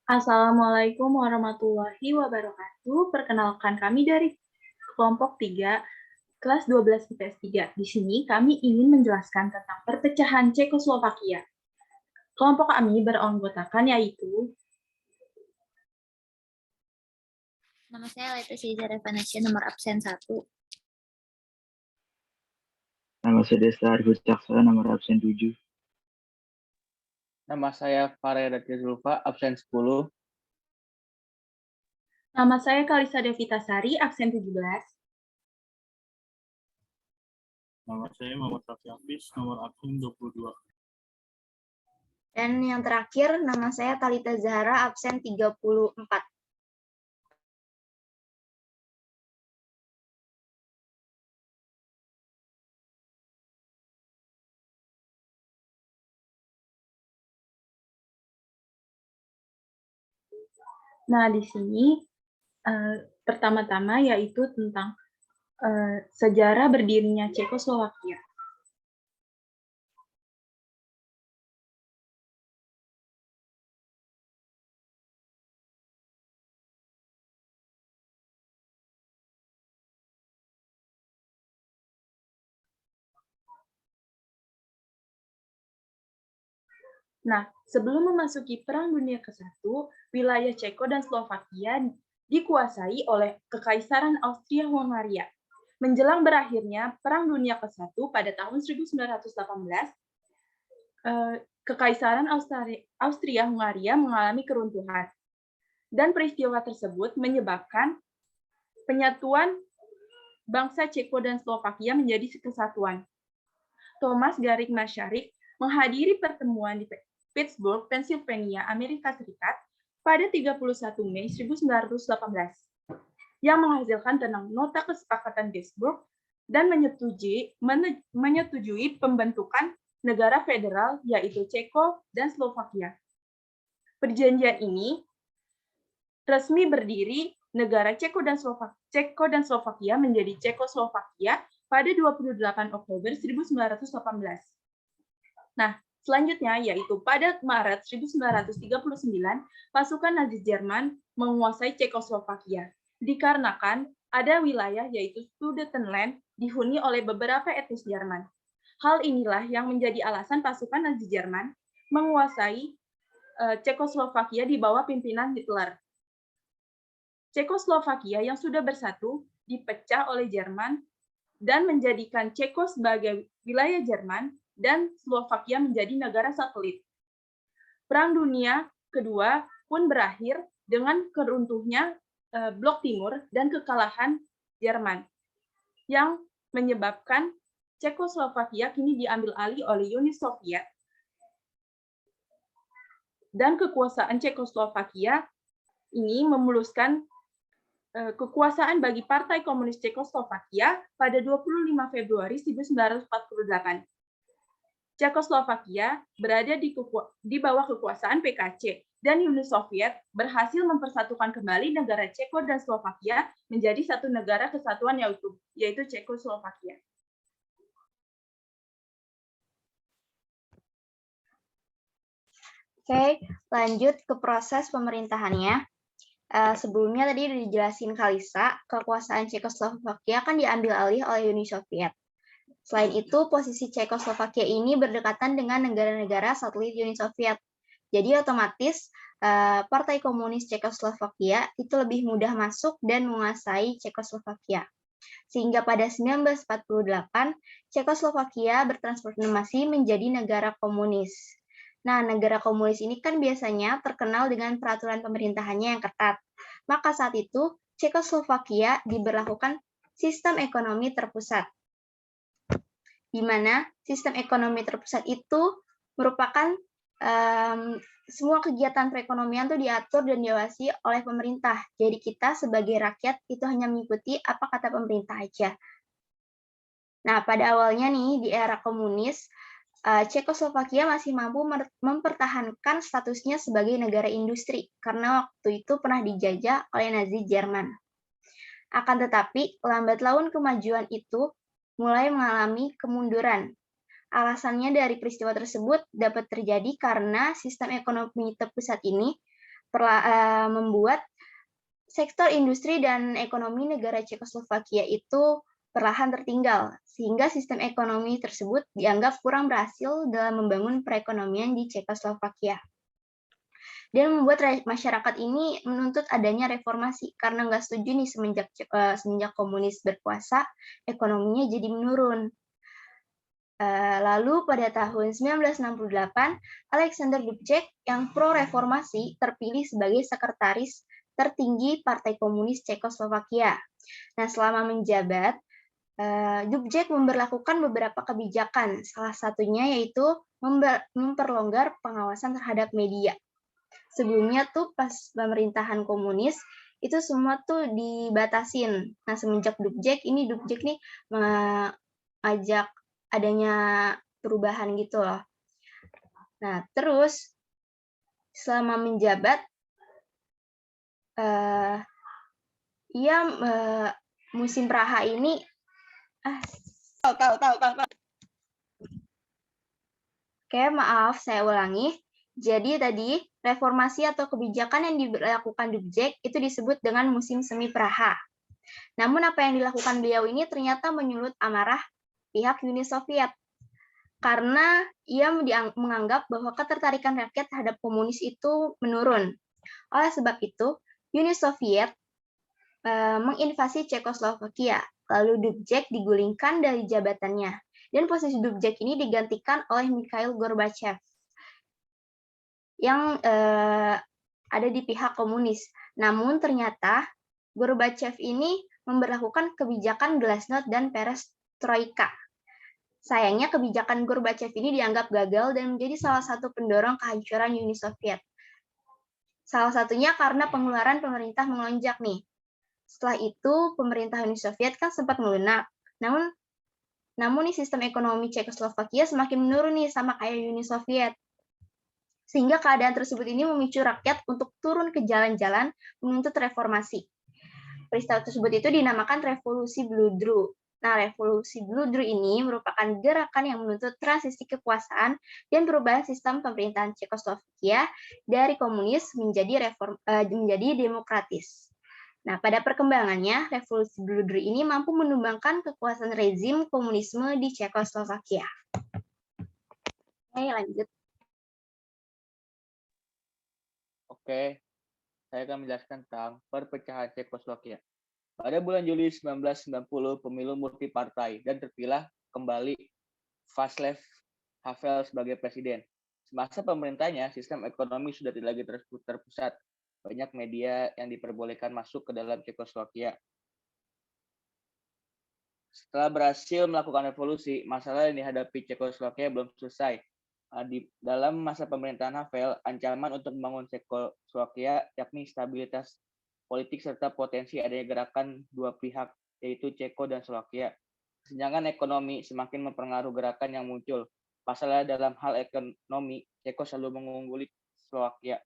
Assalamualaikum warahmatullahi wabarakatuh. Perkenalkan kami dari kelompok 3, kelas 12 IPS 3. Di sini kami ingin menjelaskan tentang perpecahan Cekoslovakia. Kelompok kami beranggotakan yaitu Nama saya Leticia Revanasya, nomor absen 1. Nama saya Desta Arif Caksa, nomor absen 7. Nama saya Fareda Zulfa, absen 10. Nama saya Kalisa Devitasari, absen 17. Nama saya Muhammad Rafi Hafiz, nomor absen 22. Dan yang terakhir, nama saya Talita Zahra, absen 34. Nah, di sini pertama-tama yaitu tentang sejarah berdirinya Cekoslovakia. Nah, sebelum memasuki Perang Dunia ke-1, wilayah Ceko dan Slovakia dikuasai oleh Kekaisaran Austria-Hungaria. Menjelang berakhirnya Perang Dunia ke-1 pada tahun 1918, Kekaisaran Austria-Hungaria mengalami keruntuhan. Dan peristiwa tersebut menyebabkan penyatuan bangsa Ceko dan Slovakia menjadi kesatuan. Thomas Garrick Masaryk menghadiri pertemuan di Pittsburgh, Pennsylvania, Amerika Serikat pada 31 Mei 1918 yang menghasilkan tentang Nota Kesepakatan Gettysburg dan menyetujui pembentukan negara federal yaitu Ceko dan Slovakia. Perjanjian ini resmi berdiri negara Ceko dan Slovakia menjadi Cekoslovakia pada 28 Oktober 1918. Nah, selanjutnya yaitu pada Maret 1939, pasukan Nazi Jerman menguasai Cekoslovakia. Dikarenakan ada wilayah yaitu Sudetenland dihuni oleh beberapa etnis Jerman. Hal inilah yang menjadi alasan pasukan Nazi Jerman menguasai Cekoslovakia di bawah pimpinan Hitler. Cekoslovakia yang sudah bersatu dipecah oleh Jerman dan menjadikan Ceko sebagai wilayah Jerman dan Slovakia menjadi negara satelit. Perang Dunia Kedua pun berakhir dengan keruntuhnya Blok Timur dan kekalahan Jerman yang menyebabkan Cekoslovakia kini diambil alih oleh Uni Soviet dan kekuasaan Cekoslovakia ini memuluskan kekuasaan bagi Partai Komunis Cekoslovakia pada 25 Februari 1948. Cekoslovakia berada di bawah kekuasaan PKC dan Uni Soviet berhasil mempersatukan kembali negara Ceko dan Slovakia menjadi satu negara kesatuan yaitu Cekoslovakia. Oke, lanjut ke proses pemerintahannya. Sebelumnya tadi udah dijelasin Kalisa, kekuasaan Cekoslovakia kan diambil alih oleh Uni Soviet. Selain itu, posisi Cekoslovakia ini berdekatan dengan negara-negara satelit Uni Soviet. Jadi otomatis Partai Komunis Cekoslovakia itu lebih mudah masuk dan menguasai Cekoslovakia. Sehingga pada 1948, Cekoslovakia bertransformasi menjadi negara komunis. Nah, negara komunis ini kan biasanya terkenal dengan peraturan pemerintahannya yang ketat. Maka saat itu, Cekoslovakia diberlakukan sistem ekonomi terpusat, di mana sistem ekonomi terpusat itu merupakan semua kegiatan perekonomian itu diatur dan diawasi oleh pemerintah. Jadi kita sebagai rakyat itu hanya mengikuti apa kata pemerintah aja. Nah, pada awalnya nih di era komunis, Cekoslovakia masih mampu mempertahankan statusnya sebagai negara industri karena waktu itu pernah dijajah oleh Nazi Jerman. Akan tetapi, lambat laun kemajuan itu mulai mengalami kemunduran. Alasannya dari peristiwa tersebut dapat terjadi karena sistem ekonomi terpusat ini membuat sektor industri dan ekonomi negara Cekoslovakia itu perlahan tertinggal, sehingga sistem ekonomi tersebut dianggap kurang berhasil dalam membangun perekonomian di Cekoslovakia. Dan membuat masyarakat ini menuntut adanya reformasi, karena nggak setuju nih semenjak komunis berkuasa, ekonominya jadi menurun. Lalu pada tahun 1968, Alexander Dubček yang pro-reformasi terpilih sebagai sekretaris tertinggi Partai Komunis Cekoslovakia. Nah, selama menjabat, Dubček memberlakukan beberapa kebijakan, salah satunya yaitu memperlonggar pengawasan terhadap media. Sebelumnya tuh pas pemerintahan komunis, itu semua tuh dibatasin. Nah, semenjak Dubček nih mengajak adanya perubahan gitu loh. Nah, terus selama menjabat, musim Praha ini, Oke, maaf, saya ulangi. Jadi tadi reformasi atau kebijakan yang dilakukan Dubček itu disebut dengan musim semi Praha. Namun apa yang dilakukan beliau ini ternyata menyulut amarah pihak Uni Soviet, karena ia menganggap bahwa ketertarikan rakyat terhadap komunis itu menurun. Oleh sebab itu, Uni Soviet menginvasi Cekoslovakia, lalu Dubček digulingkan dari jabatannya, dan posisi Dubček ini digantikan oleh Mikhail Gorbachev yang ada di pihak komunis. Namun ternyata Gorbachev ini memberlakukan kebijakan glasnost dan perestroika. Sayangnya kebijakan Gorbachev ini dianggap gagal dan menjadi salah satu pendorong kehancuran Uni Soviet. Salah satunya karena pengeluaran pemerintah melonjak nih. Setelah itu pemerintah Uni Soviet kan sempat melunak. Namun nih sistem ekonomi Cekoslovakia semakin menurun nih sama kayak Uni Soviet. Sehingga keadaan tersebut ini memicu rakyat untuk turun ke jalan-jalan menuntut reformasi. Peristiwa tersebut itu dinamakan Revolusi Bludru. Nah, Revolusi Bludru ini merupakan gerakan yang menuntut transisi kekuasaan dan perubahan sistem pemerintahan Cekoslovakia dari komunis menjadi demokratis. Nah, pada perkembangannya, Revolusi Bludru ini mampu menumbangkan kekuasaan rezim komunisme di Cekoslovakia. Oke, lanjut. Oke, saya akan menjelaskan tentang perpecahan Cekoslovakia. Pada bulan Juli 1990, pemilu multipartai dan terpilih kembali Václav Havel sebagai presiden. Semasa pemerintahnya, sistem ekonomi sudah tidak lagi terpusat. Banyak media yang diperbolehkan masuk ke dalam Cekoslovakia. Setelah berhasil melakukan revolusi, masalah yang dihadapi Cekoslovakia belum selesai. Di dalam masa pemerintahan Havel, ancaman untuk membangun Cekoslovakia yakni stabilitas politik serta potensi adanya gerakan dua pihak, yaitu Ceko dan Slovakia. Kesenjangan ekonomi semakin mempengaruhi gerakan yang muncul. Pasalnya dalam hal ekonomi, Ceko selalu mengungguli Slovakia.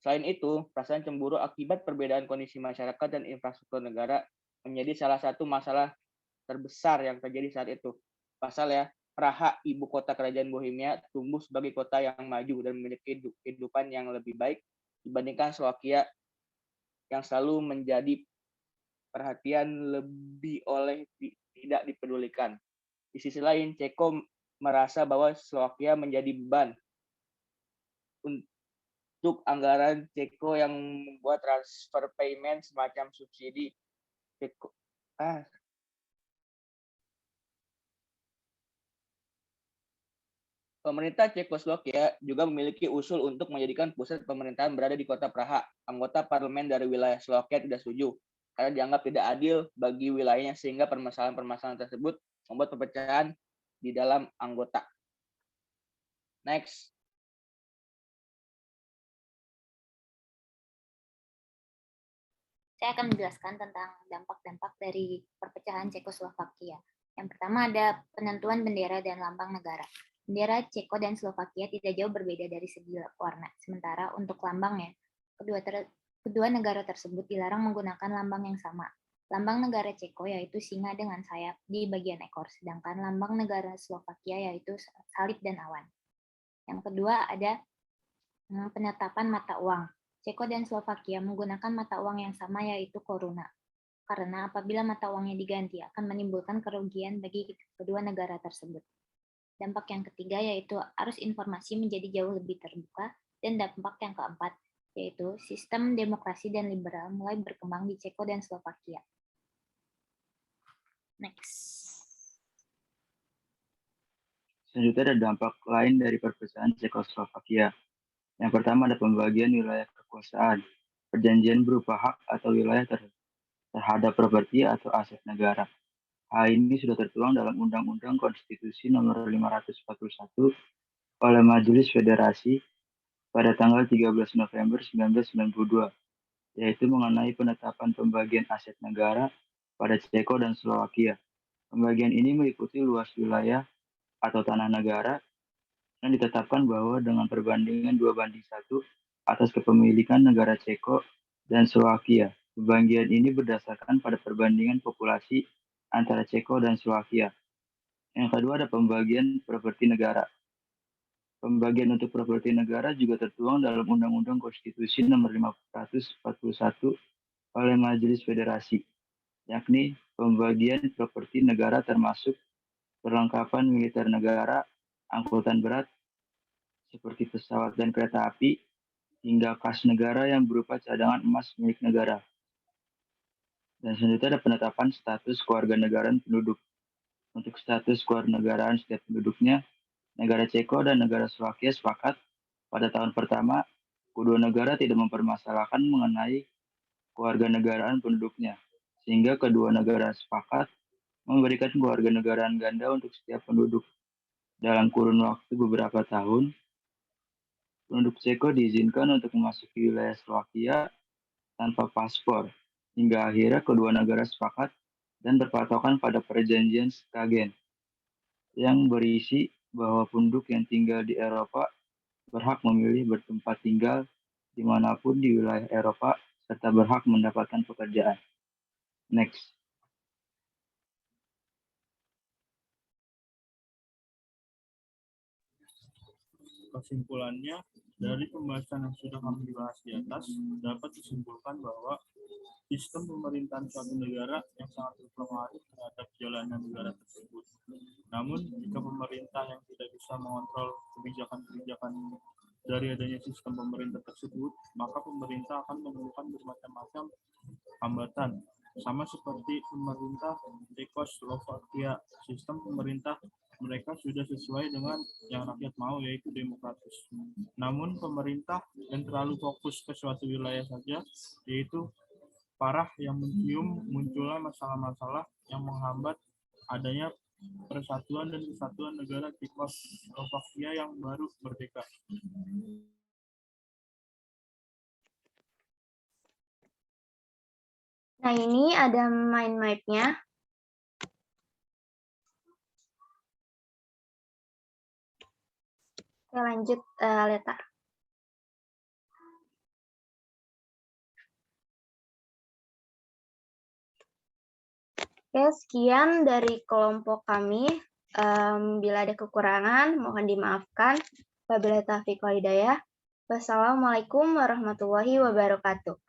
Selain itu, perasaan cemburu akibat perbedaan kondisi masyarakat dan infrastruktur negara menjadi salah satu masalah terbesar yang terjadi saat itu. Pasalnya, Praha, ibu kota kerajaan Bohemia, tumbuh sebagai kota yang maju dan memiliki kehidupan yang lebih baik dibandingkan Slovakia yang selalu menjadi perhatian lebih oleh tidak dipedulikan. Di sisi lain, Ceko merasa bahwa Slovakia menjadi beban untuk anggaran Ceko yang membuat transfer payment semacam subsidi. Pemerintah Cekoslovakia juga memiliki usul untuk menjadikan pusat pemerintahan berada di kota Praha. Anggota parlemen dari wilayah Slovakia tidak setuju, karena dianggap tidak adil bagi wilayahnya, sehingga permasalahan-permasalahan tersebut membuat perpecahan di dalam anggota. Next. Saya akan menjelaskan tentang dampak-dampak dari perpecahan Cekoslovakia. Yang pertama ada penentuan bendera dan lambang negara. Bendera Ceko dan Slovakia tidak jauh berbeda dari segi warna. Sementara untuk lambangnya, kedua negara tersebut dilarang menggunakan lambang yang sama. Lambang negara Ceko yaitu singa dengan sayap di bagian ekor, sedangkan lambang negara Slovakia yaitu salib dan awan. Yang kedua ada penetapan mata uang. Ceko dan Slovakia menggunakan mata uang yang sama yaitu koruna. Karena apabila mata uangnya diganti akan menimbulkan kerugian bagi kedua negara tersebut. Dampak yang ketiga yaitu arus informasi menjadi jauh lebih terbuka, dan dampak yang keempat yaitu sistem demokrasi dan liberal mulai berkembang di Ceko dan Slovakia. Next. Selanjutnya ada dampak lain dari perpecahan Cekoslovakia. Yang pertama ada pembagian wilayah kekuasaan. Perjanjian berupa hak atau wilayah terhadap properti atau aset negara. Hal ini sudah tertuang dalam Undang-Undang Konstitusi Nomor 541 oleh Majelis Federasi pada tanggal 13 November 1992, yaitu mengenai penetapan pembagian aset negara pada Ceko dan Slovakia. Pembagian ini meliputi luas wilayah atau tanah negara yang ditetapkan bahwa dengan perbandingan 2:1 atas kepemilikan negara Ceko dan Slovakia. Pembagian ini berdasarkan pada perbandingan populasi antara Ceko dan Slovakia. Yang kedua ada pembagian properti negara. Pembagian untuk properti negara juga tertuang dalam Undang-Undang Konstitusi Nomor 541 oleh Majelis Federasi, yakni pembagian properti negara termasuk perlengkapan militer negara, angkutan berat seperti pesawat dan kereta api, hingga kas negara yang berupa cadangan emas milik negara. Dan selanjutnya ada penetapan status kewarganegaraan penduduk. Untuk status kewarganegaraan setiap penduduknya, negara Ceko dan negara Slovakia sepakat pada tahun pertama, kedua negara tidak mempermasalahkan mengenai kewarganegaraan penduduknya, sehingga kedua negara sepakat memberikan kewarganegaraan ganda untuk setiap penduduk. Dalam kurun waktu beberapa tahun, penduduk Ceko diizinkan untuk memasuki wilayah Slovakia tanpa paspor, hingga akhirnya kedua negara sepakat dan berpatokan pada perjanjian Skagen yang berisi bahwa penduduk yang tinggal di Eropa berhak memilih bertempat tinggal dimanapun di wilayah Eropa serta berhak mendapatkan pekerjaan. Next. Kesimpulannya, dari pembahasan yang sudah kami bahas di atas, dapat disimpulkan bahwa sistem pemerintahan suatu negara yang sangat berpengaruh terhadap jalannya negara tersebut. Namun, jika pemerintah yang tidak bisa mengontrol kebijakan-kebijakan dari adanya sistem pemerintah tersebut, maka pemerintah akan menemukan bermacam-macam hambatan. Sama seperti pemerintah Cekoslovakia, sistem pemerintah mereka sudah sesuai dengan yang rakyat mau, yaitu demokratis. Namun pemerintah yang terlalu fokus ke suatu wilayah saja, yaitu parah yang mencium munculnya masalah-masalah yang menghambat adanya persatuan dan kesatuan negara Cekoslovakia yang baru merdeka. Nah, ini ada mind map-nya. Oke, lanjut, Leta. Oke, sekian dari kelompok kami. Bila ada kekurangan, mohon dimaafkan. Wabillahi taufiq wal hidayah. Wassalamualaikum warahmatullahi wabarakatuh.